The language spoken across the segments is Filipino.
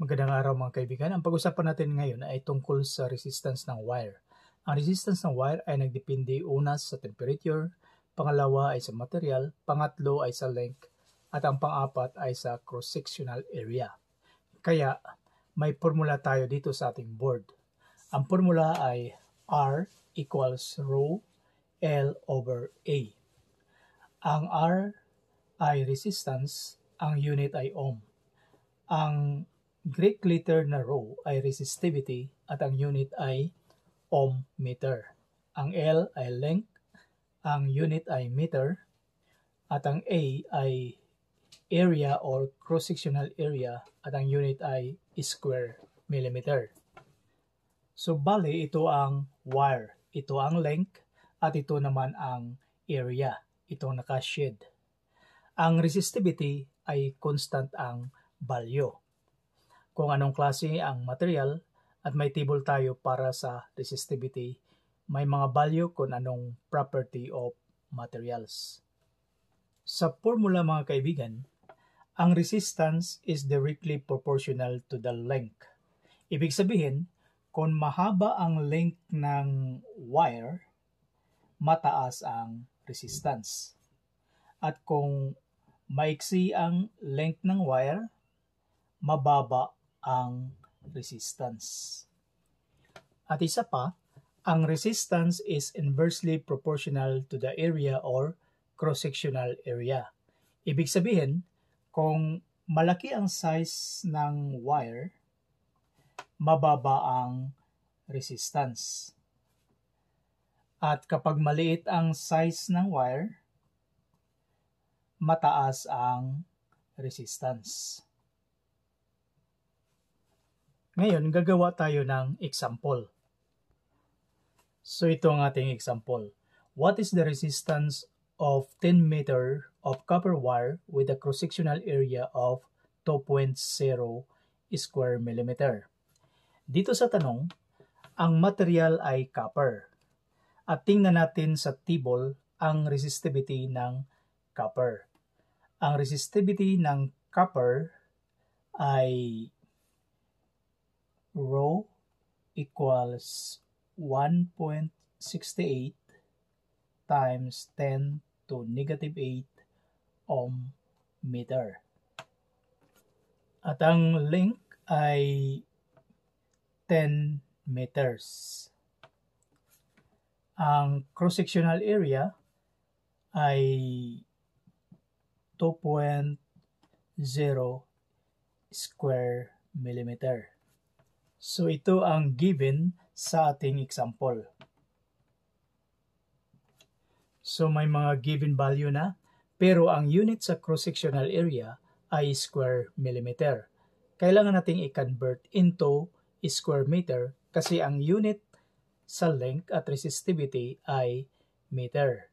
Magandang araw mga kaibigan. Ang pag-usapan natin ngayon ay tungkol sa resistance ng wire. Ang resistance ng wire ay nagdepende una sa temperature, pangalawa ay sa material, pangatlo ay sa length, at ang pang-apat ay sa cross-sectional area. Kaya may formula tayo dito sa ating board. Ang formula ay R equals rho L over A. Ang R ay resistance, ang unit ay ohm. Ang Greek letter na rho ay resistivity at ang unit ay ohm meter. Ang L ay length, ang unit ay meter, at ang A ay area or cross-sectional area at ang unit ay square millimeter. So bali ito ang wire, ito ang length, at ito naman ang area, itong naka-shade. Ang resistivity ay constant ang value. Kung anong klase ang material at may table tayo para sa resistivity, may mga value kung anong property of materials. Sa formula mga kaibigan, ang resistance is directly proportional to the length. Ibig sabihin, kung mahaba ang length ng wire, mataas ang resistance. At kung maiksi ang length ng wire, mababa ang resistance. At isa pa, ang resistance is inversely proportional to the area or cross-sectional area. Ibig sabihin, kung malaki ang size ng wire, mababa ang resistance. At kapag maliit ang size ng wire, mataas ang resistance. Ngayon, gagawa tayo ng example. So ito ang ating example. What is the resistance of 10 meter of copper wire with a cross-sectional area of 2.0 square millimeter? Dito sa tanong, ang material ay copper. At tingnan natin sa table ang resistivity ng copper. Ang resistivity ng copper ay rho equals 1.68 times 10 to negative 8 ohm meter. At ang length ay 10 meters. Ang cross-sectional area ay 2.0 square millimeter. So ito ang given sa ating example. So may mga given value na, pero ang unit sa cross-sectional area ay square millimeter. Kailangan nating i-convert into square meter kasi ang unit sa length at resistivity ay meter.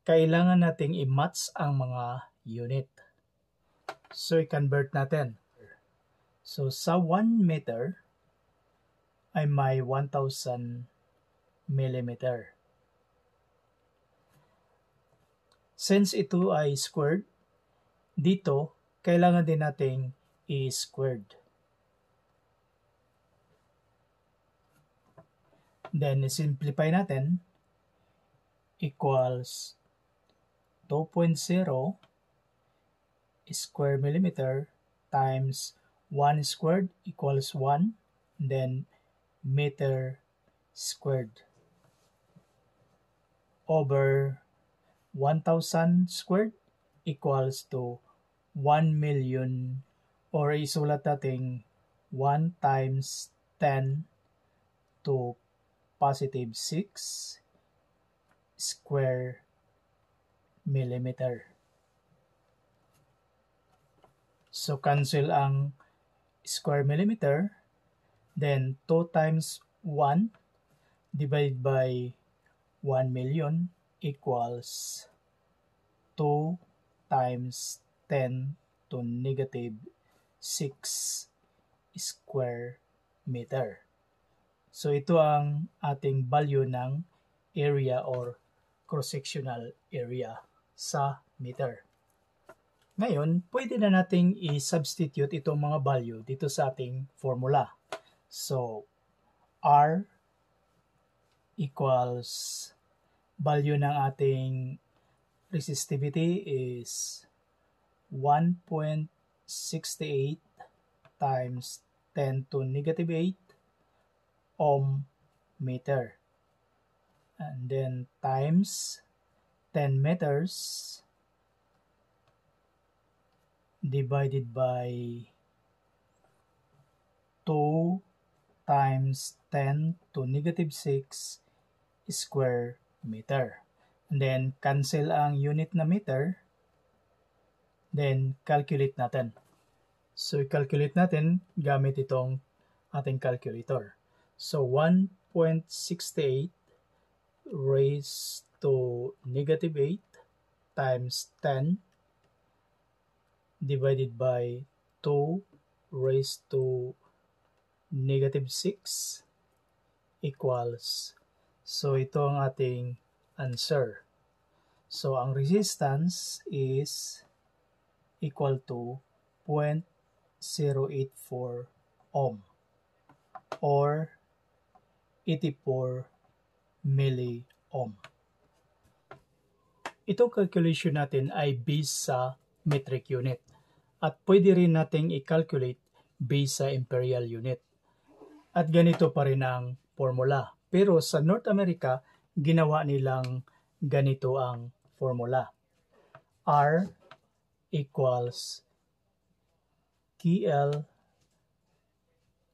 Kailangan nating i-match ang mga unit. So i-convert natin. So sa 1 meter ay may 1,000 millimeter. Since ito ay squared, dito kailangan din nating i-squared. Then simplify natin, equals 2.0 square millimeter times 1 squared equals 1, then meter squared over 1,000 squared equals to 1 million, or isulat natin 1 times 10 to positive 6 square millimeter. So cancel ang square millimeter, then 2 times 1 divided by 1 million equals 2 times 10 to negative 6 square meter. So ito ang ating value ng area or cross-sectional area sa meter. Ngayon, pwede na nating i-substitute itong mga value dito sa ating formula. So, R equals value ng ating resistivity is 1.68 times 10 to negative 8 ohm meter. And then times 10 meters divided by 2 times 10 to negative 6 square meter. And then cancel ang unit na meter. Then calculate natin. So i-calculate natin gamit itong ating calculator. So 1.68 raised to negative 8 times 10 divided by 2 raised to negative 6 equals. So ito ang ating answer. So ang resistance is equal to 0.084 ohm or 84 milliohm. Itong calculation natin ay based sa metric unit at pwede rin nating i-calculate based sa imperial unit. At ganito pa rin ang formula. Pero sa North America, ginawa nilang ganito ang formula. R equals KL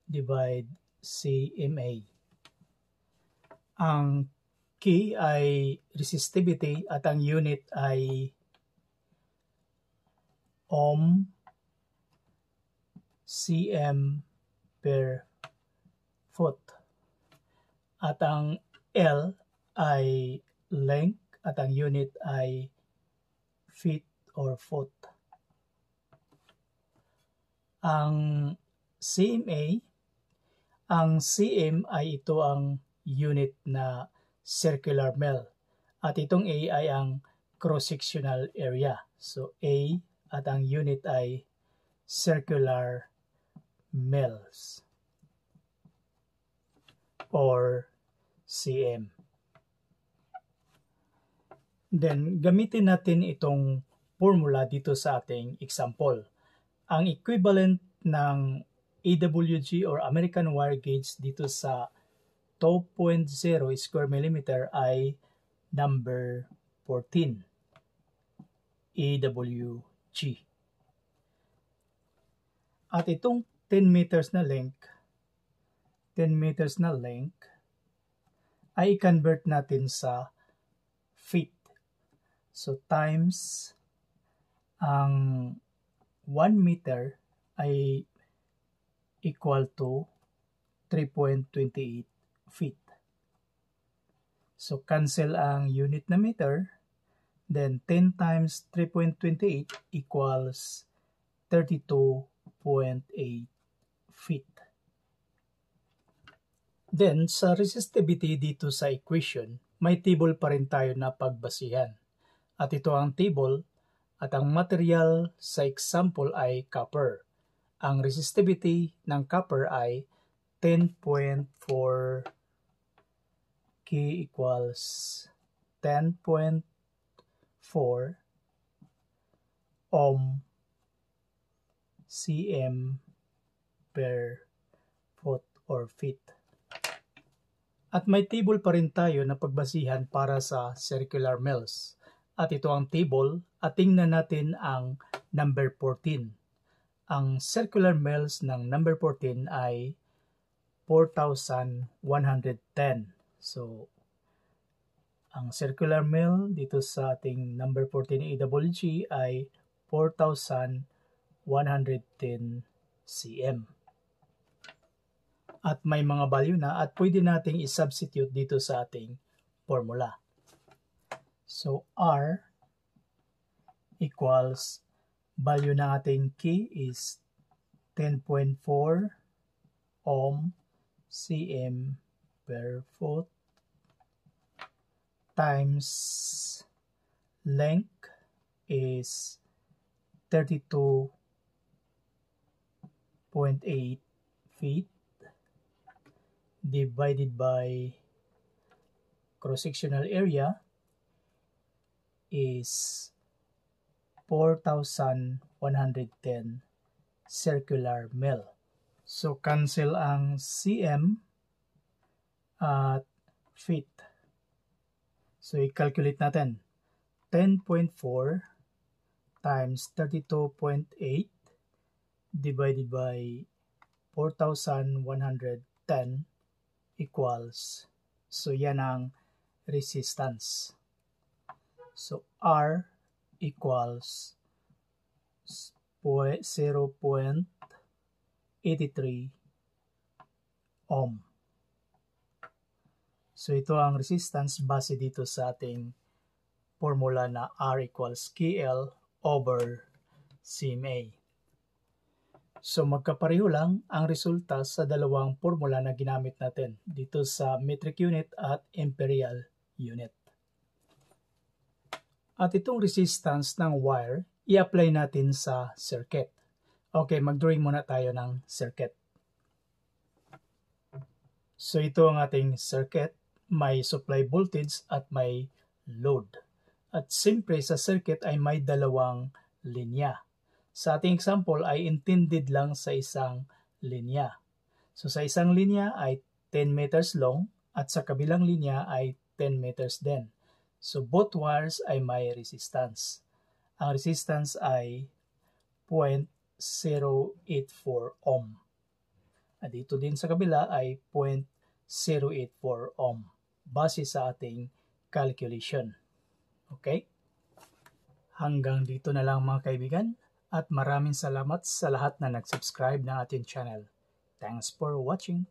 divide CMA. Ang K ay resistivity at ang unit ay ohm cm per foot. At ang L ay length at ang unit ay feet or foot. Ang CMA, ang CM ay ito ang unit na circular mile at itong A ay ang cross-sectional area. So A at ang unit ay circular miles or cm. Then gamitin natin itong formula dito sa ating example. Ang equivalent ng AWG or American wire gauge dito sa 2.0 square millimeter ay number 14, AWG. At itong 10 meters na length ay i-convert natin sa feet. So times ang 1 meter ay equal to 3.28 feet. So cancel ang unit na meter, then 10 times 3.28 equals 32.8 feet. Then sa resistivity dito sa equation, may table pa rin tayo na pagbasihan. At ito ang table at ang material sa example ay copper. Ang resistivity ng copper ay 10.4 K equals 10.4 ohm cm per foot or feet. At may table pa rin tayo na pagbasihan para sa circular miles. At ito ang table at tingnan natin ang number 14. Ang circular miles ng number 14 ay 4,110. So, ang circular mile dito sa ating number 14 AWG ay 4,110 cm. At may mga value na at pwede nating i-substitute dito sa ating formula. So, R equals value ng ating K is 10.4 ohm cm per foot times length is 32.8 feet divided by cross-sectional area is 4,110 circular mil. So, cancel ang cm at feet. So, i-calculate natin. 10.4 times 32.8 divided by 4,110 equals. So, yan ang resistance. So, R equals 0.83 ohm. So, ito ang resistance base dito sa ating formula na R equals KL over CMA. So, magkapareho lang ang resulta sa dalawang formula na ginamit natin dito sa metric unit at imperial unit. At itong resistance ng wire, i-apply natin sa circuit. Okay, mag-drawing muna tayo ng circuit. So, ito ang ating circuit. May supply voltage at may load. At siyempre sa circuit ay may dalawang linya. Sa ating example ay intended lang sa isang linya. So sa isang linya ay 10 meters long at sa kabilang linya ay 10 meters din. So both wires ay may resistance. Ang resistance ay 0.084 ohm. At dito din sa kabila ay 0.084 ohm. Base sa ating calculation. Okay? Hanggang dito na lang mga kaibigan at maraming salamat sa lahat na nag-subscribe ng ating channel. Thanks for watching.